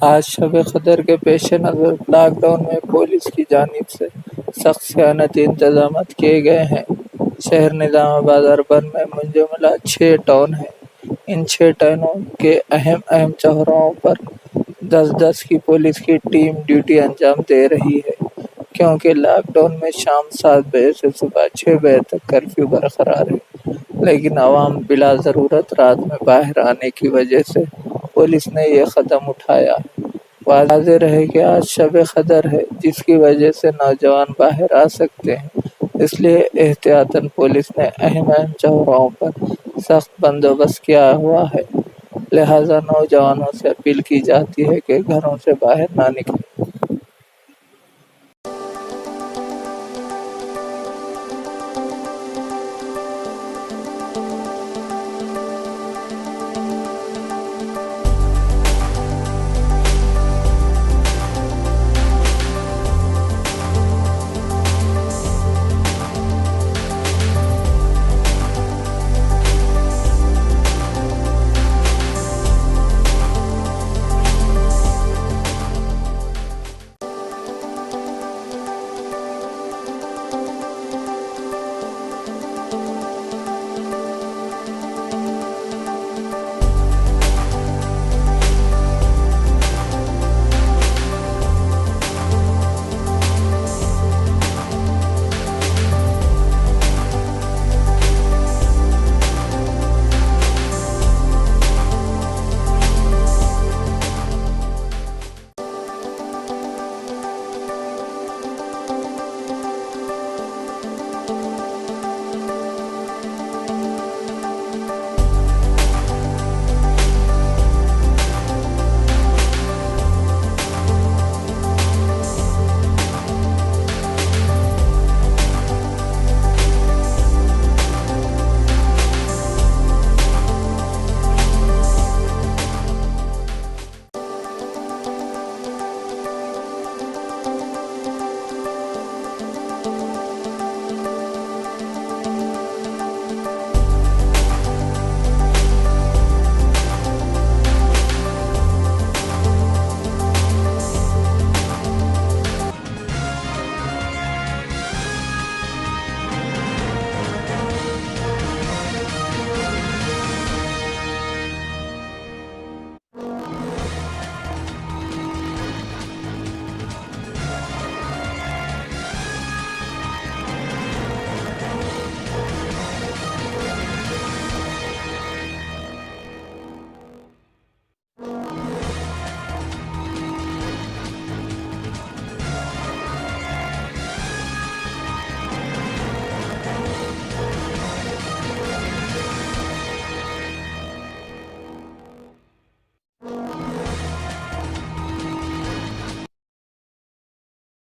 آج شب قدر کے پیش نظر لاک ڈاؤن میں پولیس کی جانب سے سخت صیانتی انتظامات کیے گئے ہیں۔ شہر نظام آباد اربن میں منجملہ 6 ٹاؤن ہیں۔ ان 6 ٹاؤنوں کے اہم چوراہوں پر 10-10 کی پولیس کی ٹیم ڈیوٹی انجام دے رہی ہے، کیونکہ لاک ڈاؤن میں شام 7 بجے سے صبح 6 بجے تک کرفیو برقرار ہے، لیکن عوام بلا ضرورت رات میں باہر آنے کی وجہ سے پولیس نے یہ قدم اٹھایا ہے۔ واضح رہے کہ آج شب قدر ہے، جس کی وجہ سے نوجوان باہر آ سکتے ہیں، اس لیے احتیاطاً پولیس نے اہم چوراہوں پر سخت بندوبست کیا ہوا ہے، لہٰذا نوجوانوں سے اپیل کی جاتی ہے کہ گھروں سے باہر نہ نکلیں۔